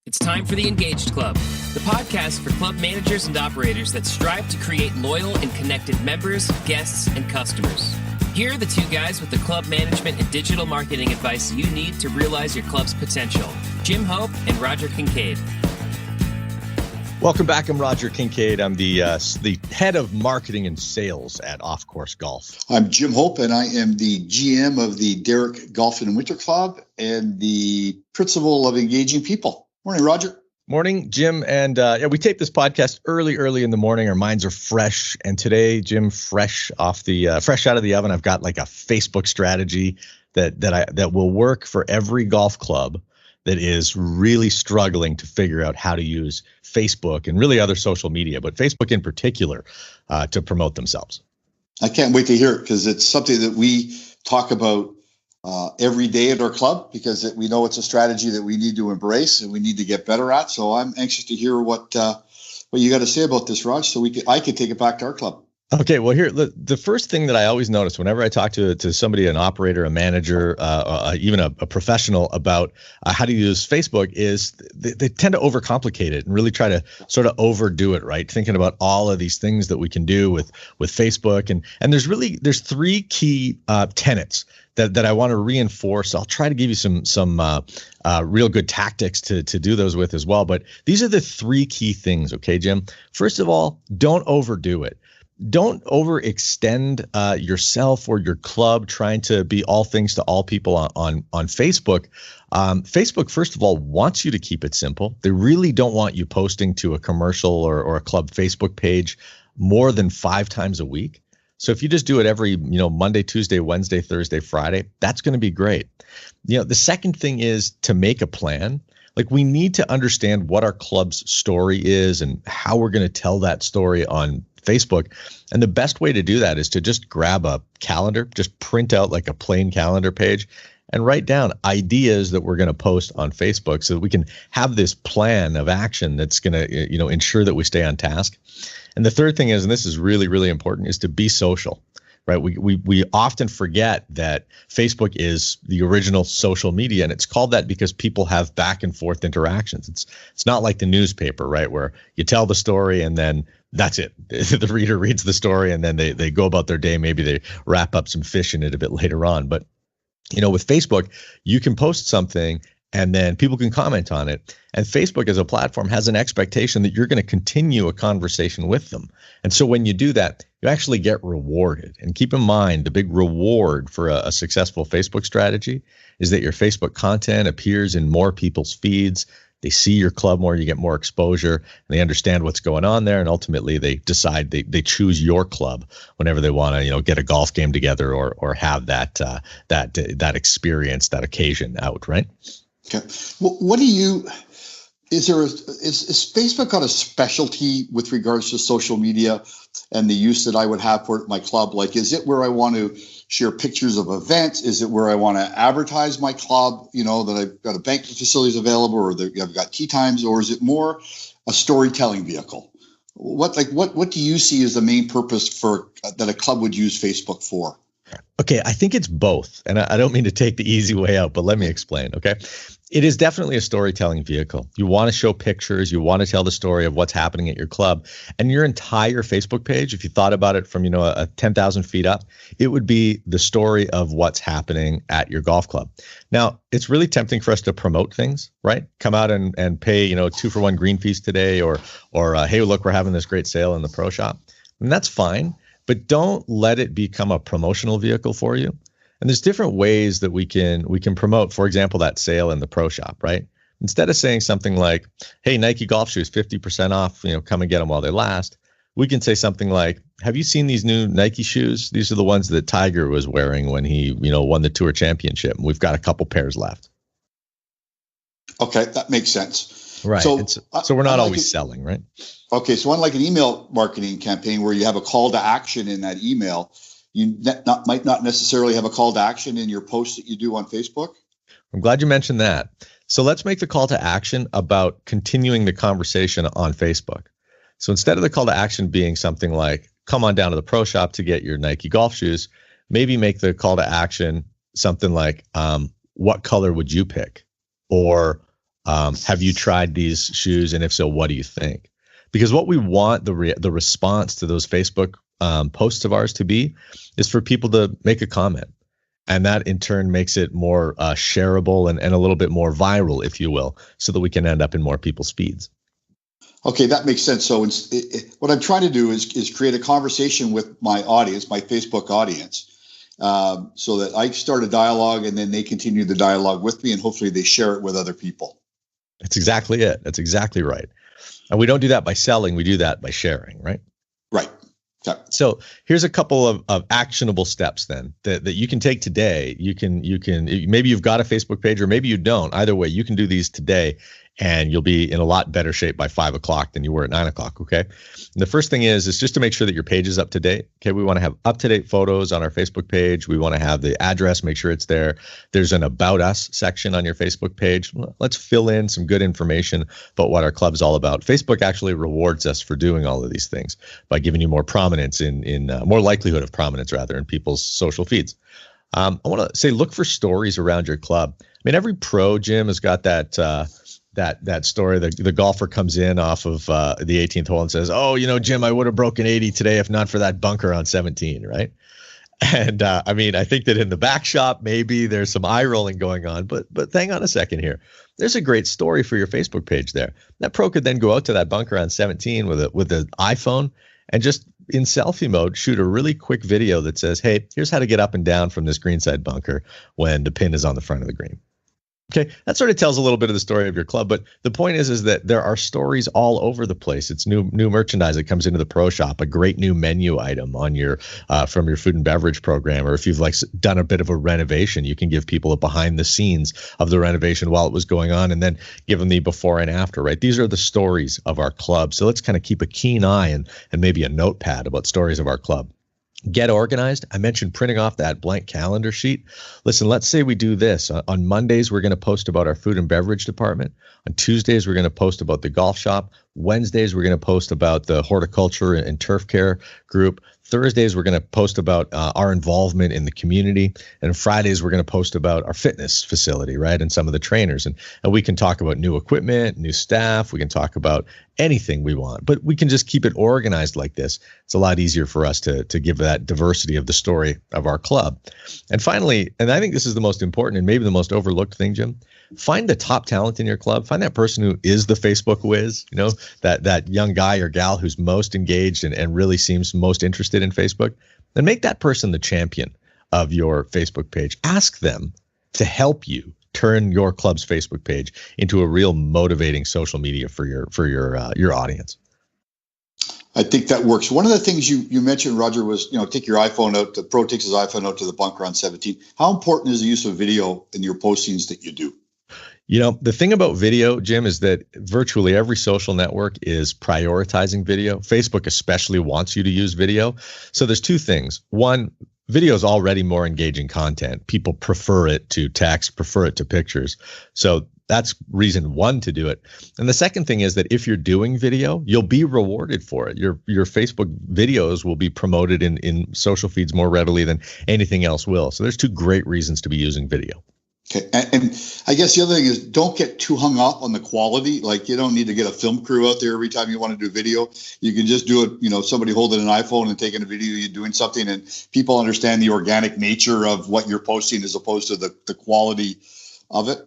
It's time for the Engaged Club, the podcast for club managers and operators that strive to create loyal and connected members, guests, and customers. Here are the two guys with the club management and digital marketing advice you need to realize your club's potential. Jim Hope and Roger Kincaid. Welcome back. I'm Roger Kincaid. I'm the head of marketing and sales at Off Course Golf. I'm Jim Hope, and I am the GM of the Derrick Golf and Winter Club and the principal of Engaging People. Morning, Roger. Morning, Jim. And we tape this podcast early in the morning. Our minds are fresh. And today, Jim, fresh out of the oven, I've got like a Facebook strategy that will work for every golf club that is really struggling to figure out how to use Facebook and really other social media, but Facebook in particular, to promote themselves. I can't wait to hear it because it's something that we talk about every day at our club because we know it's a strategy that we need to embrace and we need to get better at. So I'm anxious to hear what you got to say about this, Raj, so I can take it back to our club. Okay, well, here, the first thing that I always notice whenever I talk to somebody, an operator, a manager, even a professional about how to use Facebook is they tend to overcomplicate it and really try to sort of overdo it, right? Thinking about all of these things that we can do with Facebook. And there's three key tenets that I want to reinforce. I'll try to give you some real good tactics to do those with as well. But these are the three key things, okay, Jim? First of all, don't overdo it. Don't overextend yourself or your club trying to be all things to all people on Facebook. Facebook, first of all, wants you to keep it simple. They really don't want you posting to a commercial or a club Facebook page more than 5 times a week. So if you just do it every, Monday, Tuesday, Wednesday, Thursday, Friday, that's going to be great. The second thing is to make a plan. Like we need to understand what our club's story is and how we're going to tell that story on Facebook. And the best way to do that is to just grab a calendar, just print out like a plain calendar page and write down ideas that we're going to post on Facebook so that we can have this plan of action that's going to, ensure that we stay on task. And the third thing is, and this is really, really important, is to be social, right? We often forget that Facebook is the original social media, and it's called that because people have back and forth interactions. It's not like the newspaper, right, where you tell the story and then that's it. The reader reads the story and then they go about their day. Maybe they wrap up some fish in it a bit later on. But, with Facebook, you can post something and then people can comment on it. And Facebook as a platform has an expectation that you're going to continue a conversation with them. And so when you do that, you actually get rewarded. And keep in mind, the big reward for a successful Facebook strategy is that your Facebook content appears in more people's feeds. They see your club more, you get more exposure, and they understand what's going on there. And ultimately, they decide they choose your club whenever they want to, get a golf game together or have that experience, that occasion out, right? Okay. Well, is Facebook got a specialty with regards to social media and the use that I would have for my club? Like, is it where I want to share pictures of events? Is it where I want to advertise my club, that I've got a banquet facilities available or that I've got tee times, or is it more a storytelling vehicle? What do you see as the main purpose for that a club would use Facebook for? Okay, I think it's both. And I don't mean to take the easy way out, but let me explain, okay? It is definitely a storytelling vehicle. You want to show pictures. You want to tell the story of what's happening at your club. And your entire Facebook page, if you thought about it from, a 10,000 feet up, it would be the story of what's happening at your golf club. Now, it's really tempting for us to promote things, right? Come out and pay, 2-for-1 green fees today or hey, look, we're having this great sale in the pro shop. And that's fine. But don't let it become a promotional vehicle for you. And there's different ways that we can promote, for example, that sale in the pro shop, right? Instead of saying something like, hey, Nike golf shoes, 50% off, come and get them while they last. We can say something like, have you seen these new Nike shoes? These are the ones that Tiger was wearing when he, won the Tour Championship. And we've got a couple pairs left. Okay, that makes sense. Right. So we're not always selling, right? Okay. So unlike an email marketing campaign where you have a call to action in that email, you might not necessarily have a call to action in your posts that you do on Facebook. I'm glad you mentioned that. So let's make the call to action about continuing the conversation on Facebook. So instead of the call to action being something like, come on down to the pro shop to get your Nike golf shoes, maybe make the call to action something like, what color would you pick? Or Have you tried these shoes? And if so, what do you think? Because what we want the response to those Facebook posts of ours to be is for people to make a comment. And that in turn makes it more shareable and a little bit more viral, if you will, so that we can end up in more people's feeds. Okay, that makes sense. So what I'm trying to do is create a conversation with my audience, my Facebook audience, so that I start a dialogue and then they continue the dialogue with me and hopefully they share it with other people. That's exactly it. That's exactly right. And we don't do that by selling. We do that by sharing, right? Right. Okay. So here's a couple of actionable steps then that you can take today. You can maybe you've got a Facebook page or maybe you don't. Either way, you can do these today and you'll be in a lot better shape by 5 o'clock than you were at 9 o'clock. Okay. And the first thing is just to make sure that your page is up to date. Okay. We want to have up-to-date photos on our Facebook page. We want to have the address, make sure it's there. There's an About Us section on your Facebook page. Let's fill in some good information about what our club's all about. Facebook actually rewards us for doing all of these things by giving you more prominence in more likelihood of prominence rather in people's social feeds. I want to say, look for stories around your club. I mean, every pro, Jim, has got that story. The golfer comes in off of the 18th hole and says, "Oh, Jim, I would have broken 80 today if not for that bunker on 17." Right? And I mean, I think that in the back shop, maybe there's some eye rolling going on, but hang on a second here. There's a great story for your Facebook page there. That pro could then go out to that bunker on 17 with an iPhone and just in selfie mode, shoot a really quick video that says, "Hey, here's how to get up and down from this greenside bunker when the pin is on the front of the green." Okay, that sort of tells a little bit of the story of your club, but the point is that there are stories all over the place. It's new merchandise that comes into the pro shop, a great new menu item on your from your food and beverage program, or if you've done a bit of a renovation, you can give people a behind the scenes of the renovation while it was going on, and then give them the before and after. Right? These are the stories of our club. So let's kind of keep a keen eye and maybe a notepad about stories of our club. Get organized. I mentioned printing off that blank calendar sheet. Listen, let's say we do this. On Mondays, we're going to post about our food and beverage department. On Tuesdays, we're going to post about the golf shop. Wednesdays, we're going to post about the horticulture and turf care group. Thursdays, we're going to post about our involvement in the community. And Fridays, we're going to post about our fitness facility, right? And some of the trainers. And we can talk about new equipment, new staff. We can talk about anything we want, but we can just keep it organized like this. It's a lot easier for us to give that diversity of the story of our club. And finally, and I think this is the most important and maybe the most overlooked thing, Jim, find the top talent in your club. Find that person who is the Facebook whiz, that young guy or gal who's most engaged and really seems most interested in Facebook, and make that person the champion of your Facebook page. Ask them to help you turn your club's Facebook page into a real motivating social media for your audience. I think that works. One of the things you mentioned, Roger, was take your iPhone out. The pro takes his iPhone out to the bunker on 17. How important is the use of video in your postings that you do? The thing about video, Jim, is that virtually every social network is prioritizing video. Facebook especially wants you to use video. So there's two things. One, video is already more engaging content. People prefer it to text, prefer it to pictures. So that's reason one to do it. And the second thing is that if you're doing video, you'll be rewarded for it. Your Facebook videos will be promoted in social feeds more readily than anything else will. So there's two great reasons to be using video. Okay. And I guess the other thing is don't get too hung up on the quality. Like you don't need to get a film crew out there every time you want to do video. You can just do it, somebody holding an iPhone and taking a video, you're doing something, and people understand the organic nature of what you're posting as opposed to the quality of it.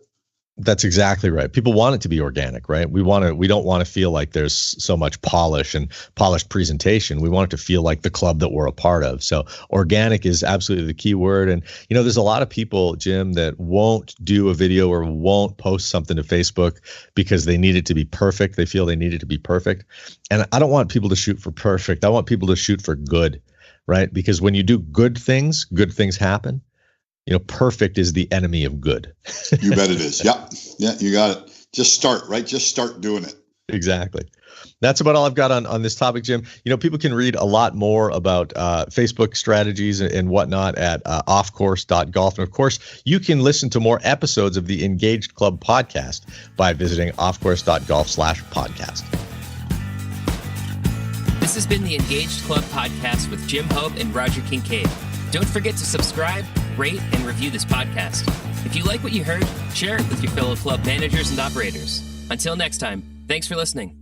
That's exactly right. People want it to be organic, right? We don't want to feel like there's so much polish and polished presentation. We want it to feel like the club that we're a part of. So organic is absolutely the key word. And, there's a lot of people, Jim, that won't do a video or won't post something to Facebook because they need it to be perfect. They feel they need it to be perfect. And I don't want people to shoot for perfect. I want people to shoot for good, right? Because when you do good things happen. Perfect is the enemy of good. You bet it is. Yeah, you got it. Just start, right? Just start doing it. Exactly. That's about all I've got on this topic, Jim. People can read a lot more about Facebook strategies and whatnot at offcourse.golf. And of course, you can listen to more episodes of the Engaged Club podcast by visiting offcourse.golf/podcast. This has been the Engaged Club podcast with Jim Hope and Roger Kincaid. Don't forget to subscribe, rate, and review this podcast. If you like what you heard, share it with your fellow club managers and operators. Until next time, thanks for listening.